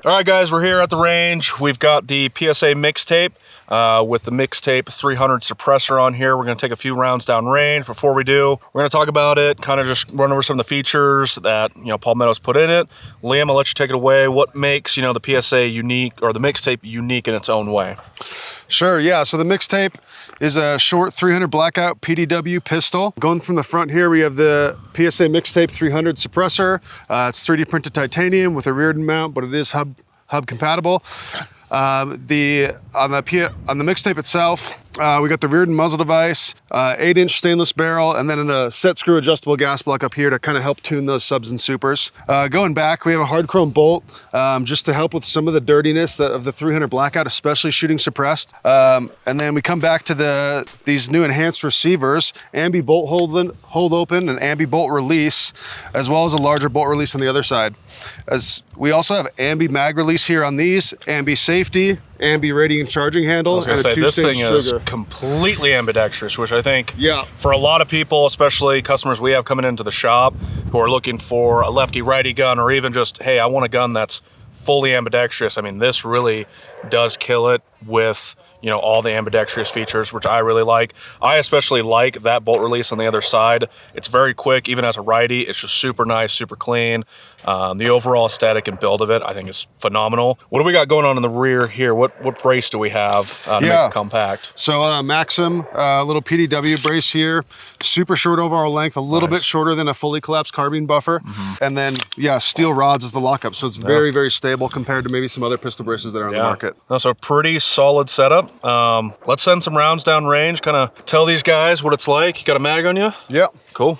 All right, guys, we're here at the range. We've got the PSA Mixtape with the Mixtape 300 suppressor on here. We're going to take a few rounds down range. Before we do, we're going to talk about it, kind of just run over some of the features that, Palmetto's put in it. Liam, I'll let you take it away. What makes, the PSA unique, or the Mixtape unique in its own way? Sure, yeah. So the Mixtape is a short 300 Blackout PDW pistol. Going from the front here, we have the PSA Mixtape 300 suppressor. It's 3D printed titanium with a rear mount, but it is hub compatible. On the Mixtape itself, we got the rear muzzle device, 8-inch stainless barrel, and then a set screw adjustable gas block up here to kind of help tune those subs and supers. Going back, we have a hard chrome bolt just to help with some of the dirtiness of the 300 Blackout, especially shooting suppressed. And then we come back to these new enhanced receivers, ambi bolt hold open and ambi bolt release, as well as a larger bolt release on the other side. As we also have ambi mag release here on these, ambi safety, ambi rating and charging handle, and a 2-stage this thing trigger. Is completely ambidextrous, which I think, yeah, for a lot of people, especially customers we have coming into the shop who are looking for a lefty-righty gun, or even just, hey, I want a gun that's fully ambidextrous. I mean, this really does kill it with, all the ambidextrous features, which I really like. I especially like that bolt release on the other side. It's very quick, even as a righty. It's just super nice, super clean. The overall aesthetic and build of it, I think, is phenomenal. What do we got going on in the rear here? What brace do we have to make it compact? So Maxim, little PDW brace here. Super short overall length, a little bit shorter than a fully collapsed carbine buffer. And then, steel rods is the lockup. So it's very, very stable compared to maybe some other pistol braces that are on the market. So pretty solid setup. Let's send some rounds down range, kind of tell these guys what it's like. You got a mag on you? Yep. Cool.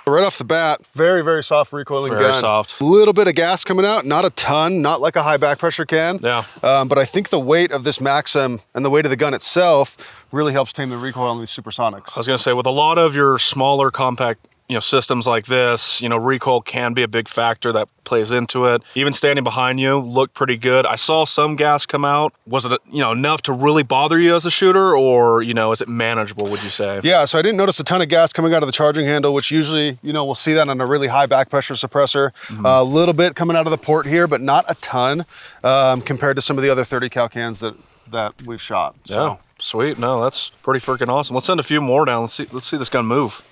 Right off the bat, very, very soft recoiling gun. Very soft. A little bit of gas coming out, not a ton, not like a high back pressure can. Yeah. But I think the weight of this Maxim and the weight of the gun itself really helps tame the recoil on these supersonics. I was gonna say, with a lot of your smaller compact systems like this, recoil can be a big factor that plays into it. Even standing behind you looked pretty good. I saw some gas come out. Was it, enough to really bother you as a shooter, or, is it manageable, would you say? Yeah, so I didn't notice a ton of gas coming out of the charging handle, which usually, we'll see that on a really high back pressure suppressor. A little bit coming out of the port here, but not a ton compared to some of the other 30 cal cans that we've shot. So. Yeah, sweet. No, that's pretty freaking awesome. Let's send a few more down. Let's see this gun move.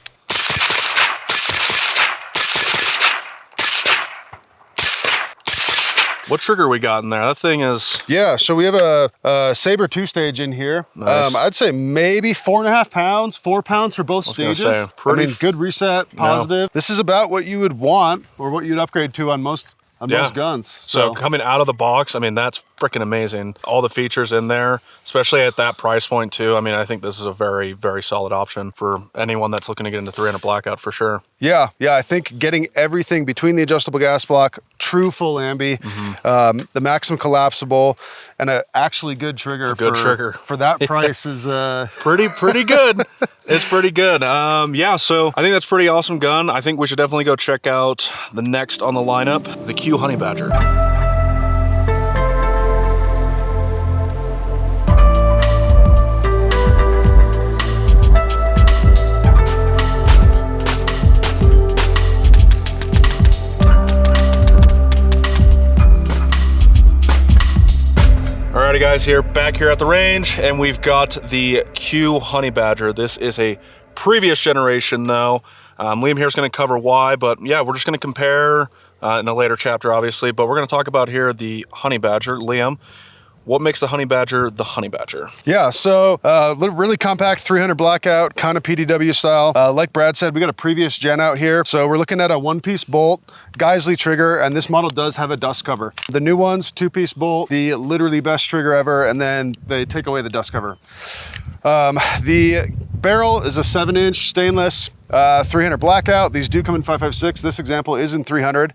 What trigger we got in there? That thing is... Yeah, so we have a Saber 2-stage in here. Nice. I'd say maybe 4.5 pounds, 4 pounds for both stages. Good reset, positive. Yeah. This is about what you would want, or what you'd upgrade to on most guns. So coming out of the box, I mean, that's freaking amazing. All the features in there, especially at that price point too. I mean, I think this is a very, very solid option for anyone that's looking to get into 300 Blackout for sure. Yeah, I think getting everything between the adjustable gas block, true full ambi, the Maxim collapsible, and an actually good trigger. For that price is pretty good. It's pretty good. So I think that's a pretty awesome gun. I think we should definitely go check out the next on the lineup, the Honeybadger. Alrighty guys, back here at the range, and we've got the Honeybadger. This is a previous generation though. Liam here's going to cover why, but yeah, we're just going to compare in a later chapter obviously, but we're going to talk about here the Honeybadger. Liam, what makes the Honeybadger the Honeybadger? Yeah, so really compact 300 Blackout, kind of PDW style. Like Brad said, we got a previous gen out here. So we're looking at a 1-piece bolt, Geisley trigger, and this model does have a dust cover. The new ones, 2-piece bolt, the literally best trigger ever, and then they take away the dust cover. The barrel is a 7-inch stainless 300 Blackout. These do come in 5.56. This example is in 300.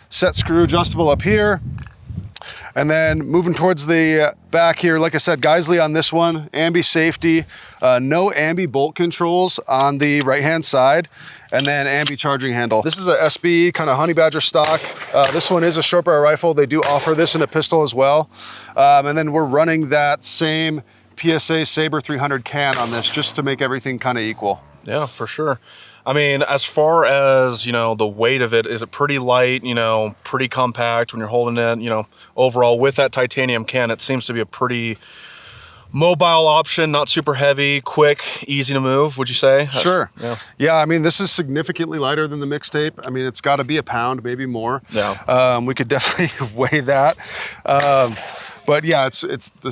Set screw adjustable up here. And then moving towards the back here, like I said, Geisley on this one, ambi safety, no ambi bolt controls on the right-hand side, and then ambi charging handle. This is a SB kind of Honeybadger stock. This one is a short barrel rifle. They do offer this in a pistol as well. And then we're running that same PSA Saber 300 can on this just to make everything kind of equal. Yeah, for sure. I mean, as far as, you know, the weight of it, is it pretty light, you know, pretty compact when you're holding it, you know, overall with that titanium can, it seems to be a pretty mobile option, not super heavy, quick, easy to move, would you say? Sure. Yeah. Yeah, I mean, this is significantly lighter than the Mixtape. I mean, it's got to be a pound, maybe more. Yeah. We could definitely weigh that. But yeah, this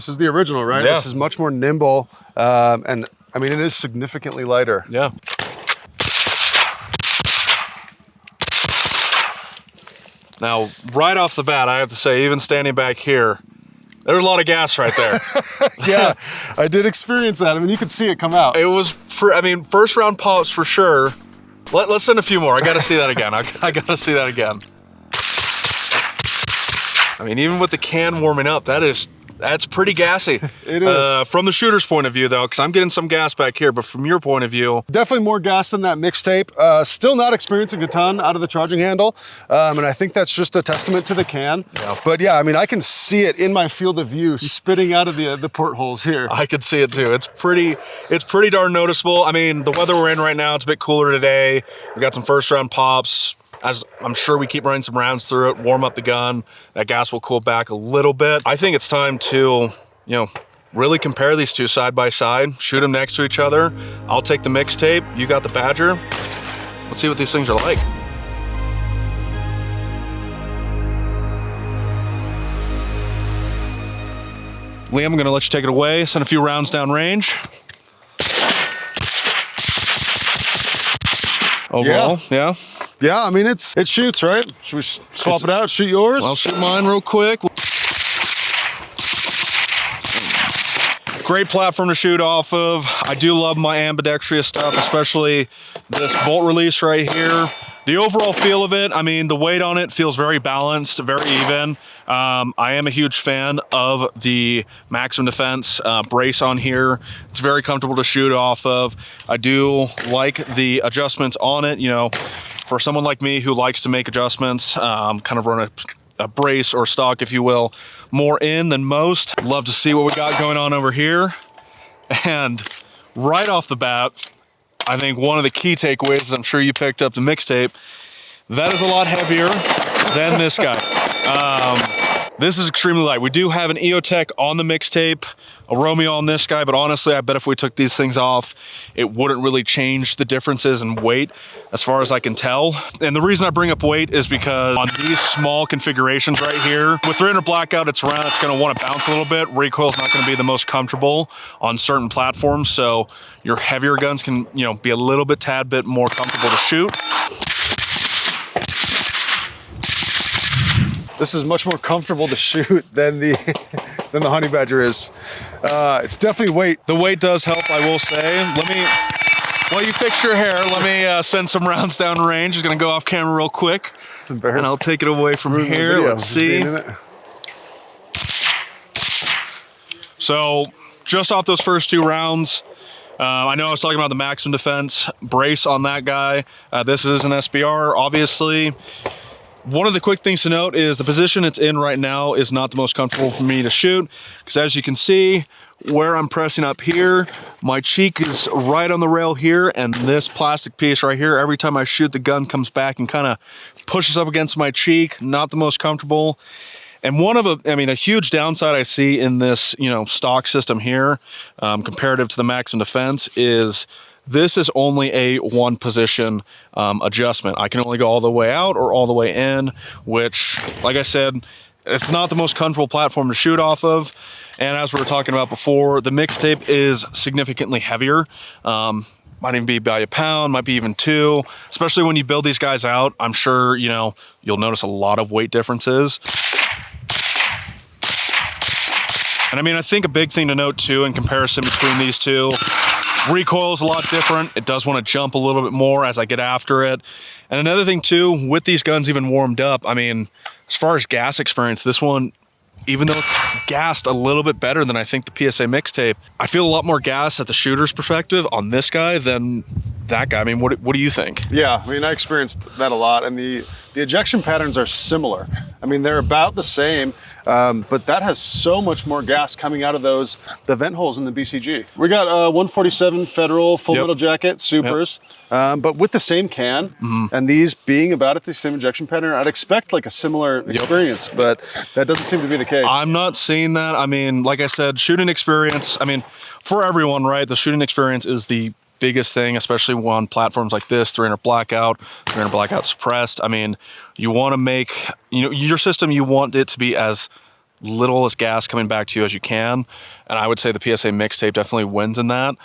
is the original, right? Yeah. This is much more nimble. And I mean, it is significantly lighter. Yeah. Now, right off the bat, I have to say, even standing back here, there's a lot of gas right there. Yeah, I did experience that. I mean, you could see it come out. It was, I mean, first round pops for sure. Let's send a few more. I got to see that again. I got to see that again. I mean, even with the can warming up, that's pretty gassy. It is. From the shooter's point of view, though, because I'm getting some gas back here, but from your point of view, Definitely more gas than that Mixtape. Still not experiencing a ton out of the charging handle. And I think that's just a testament to the can. Yeah. But yeah, I mean, I can see it in my field of view spitting out of the portholes here. I could see it too. It's pretty darn noticeable. I mean, the weather we're in right now, it's a bit cooler today. We got some first round pops. As I'm sure we keep running some rounds through it, warm up the gun. That gas will cool back a little bit. I think it's time to, you know, really compare these two side by side, shoot them next to each other. I'll take the Mixtape, you got the Badger. Let's see what these things are like. Liam, I'm gonna let you take it away, send a few rounds down range. Overall, yeah. Yeah, I mean, it shoots, right? Should we swap it out, shoot yours? I'll shoot mine real quick. Great platform to shoot off of. I do love my ambidextrous stuff, especially this bolt release right here. The overall feel of it, I mean, the weight on it feels very balanced, very even. I am a huge fan of the Maximum Defense brace on here. It's very comfortable to shoot off of. I do like the adjustments on it. You know, for someone like me who likes to make adjustments, kind of run a brace or stock, if you will, more in than most. Love to see what we got going on over here. And right off the bat, I think one of the key takeaways is I'm sure you picked up the Mixtape. That is a lot heavier than this guy. This is extremely light. We do have an EOTech on the Mixtape, a Romeo on this guy, but honestly, I bet if we took these things off, it wouldn't really change the differences in weight as far as I can tell. And the reason I bring up weight is because on these small configurations right here, with 300 Blackout, it's gonna wanna bounce a little bit. Recoil's not gonna be the most comfortable on certain platforms, so your heavier guns can, you know, be a little bit, tad bit more comfortable to shoot. This is much more comfortable to shoot than the Honeybadger is. It's definitely weight. The weight does help, I will say. While you fix your hair, let me send some rounds down range. Just gonna go off camera real quick. It's embarrassing. And I'll take it away from here. Let's see. So, just off those first two rounds, I know I was talking about the Maximum Defense brace on that guy. This is an SBR, obviously. One of the quick things to note is the position it's in right now is not the most comfortable for me to shoot, because as you can see, where I'm pressing up here, my cheek is right on the rail here, and this plastic piece right here, every time I shoot, the gun comes back and kind of pushes up against my cheek. Not the most comfortable. And a huge downside I see in this, you know, stock system here, comparative to the Maximum Defense, is this is only a one position adjustment. I can only go all the way out or all the way in, which, like I said, it's not the most comfortable platform to shoot off of. And as we were talking about before, the Mixtape is significantly heavier. Might even be by a pound, might be even two. Especially when you build these guys out, I'm sure, you know, you'll notice a lot of weight differences. And I mean, I think a big thing to note too in comparison between these two, recoil is a lot different. It does want to jump a little bit more as I get after it. And another thing too, with these guns even warmed up, I mean, as far as gas experience, this one, even though it's gassed a little bit better than I think the PSA Mixtape, I feel a lot more gas at the shooter's perspective on this guy than that guy. I mean, what do you think? Yeah, I mean, I experienced that a lot, and the ejection patterns are similar. I mean, they're about the same, but that has so much more gas coming out of the vent holes in the BCG. We got 147 Federal full metal jacket Supers, but with the same can, and these being about at the same ejection pattern, I'd expect like a similar experience, but that doesn't seem to be the case. I'm not seeing that. I mean, like I said, shooting experience, I mean, for everyone, right? The shooting experience is the biggest thing, especially on platforms like this, 300 Blackout, 300 Blackout suppressed. I mean, you want to make, your system, you want it to be as little as gas coming back to you as you can. And I would say the PSA Mixtape definitely wins in that.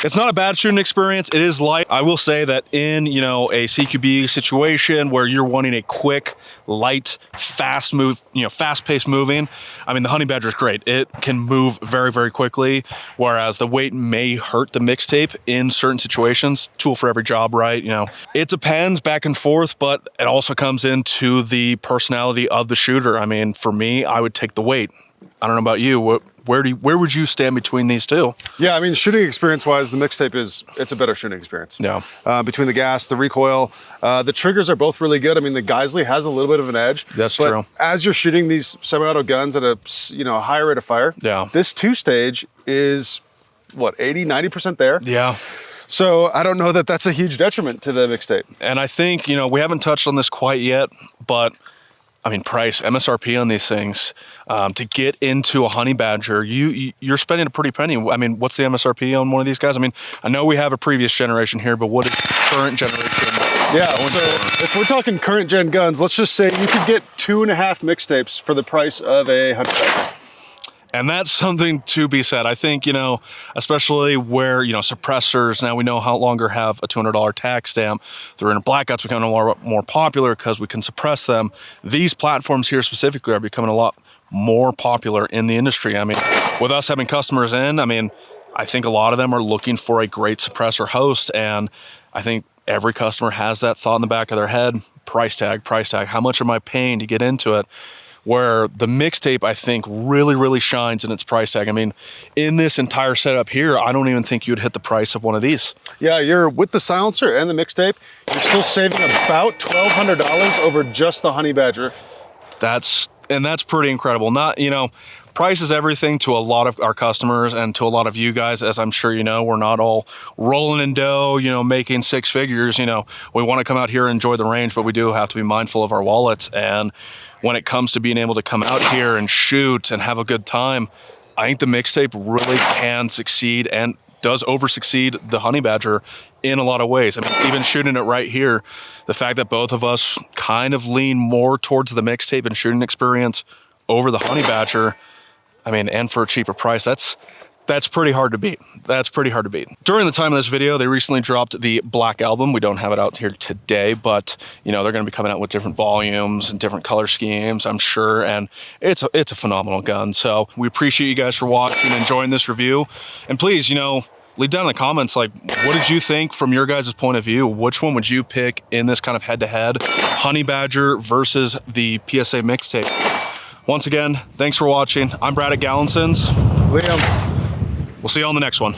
It's not a bad shooting experience. It is light. I will say that in, a CQB situation where you're wanting a quick, light, fast move, fast-paced moving, I mean, the Honeybadger is great. It can move very, very quickly, whereas the weight may hurt the Mixtape in certain situations. Tool for every job, right? It depends back and forth, but it also comes into the personality of the shooter. I mean, for me, I would take the weight. I don't know about you. Where would you stand between these two? Yeah, I mean, shooting experience-wise, the Mixtape it's a better shooting experience. Yeah. Between the gas, the recoil, the triggers are both really good. I mean, the Geisley has a little bit of an edge. That's true. As you're shooting these semi-auto guns at a higher rate of fire, this two-stage is what, 80, 90% there? Yeah. So I don't know that that's a huge detriment to the Mixtape. And I think, we haven't touched on this quite yet, but I mean, price, MSRP on these things, to get into a Honeybadger, you're spending a pretty penny. I mean, what's the MSRP on one of these guys? I mean, I know we have a previous generation here, but what is current generation? Yeah, so if we're talking current gen guns, let's just say you could get 2.5 Mixtapes for the price of a Honeybadger. And that's something to be said. I think, especially where, suppressors, now we no longer have a $200 tax stamp. 300 Blackouts becoming a lot more popular because we can suppress them. These platforms here specifically are becoming a lot more popular in the industry. I mean, with us having customers in, I think a lot of them are looking for a great suppressor host. And I think every customer has that thought in the back of their head, price tag, how much am I paying to get into it? Where the Mixtape, I think, really, really shines in its price tag. I mean, in this entire setup here, I don't even think you'd hit the price of one of these. Yeah, you're with the silencer and the Mixtape, you're still saving about $1,200 over just the Honeybadger. That's pretty incredible. Not, price is everything to a lot of our customers and to a lot of you guys, as I'm sure you know. We're not all rolling in dough, making six figures. We want to come out here and enjoy the range, but we do have to be mindful of our wallets. And when it comes to being able to come out here and shoot and have a good time, I think the Mixtape really can succeed and does over-succeed the Honeybadger in a lot of ways. I mean, even shooting it right here, the fact that both of us kind of lean more towards the Mixtape and shooting experience over the Honeybadger, and for a cheaper price, that's pretty hard to beat. That's pretty hard to beat. During the time of this video, they recently dropped the Black Album. We don't have it out here today, but they're going to be coming out with different volumes and different color schemes, I'm sure, and it's a phenomenal gun. So we appreciate you guys for watching and enjoying this review. And please, leave down in the comments, what did you think from your guys' point of view? Which one would you pick in this kind of head-to-head? Honeybadger versus the PSA Mixtape. Once again, thanks for watching. I'm Brad at Gallensons. Liam. We'll see you on the next one.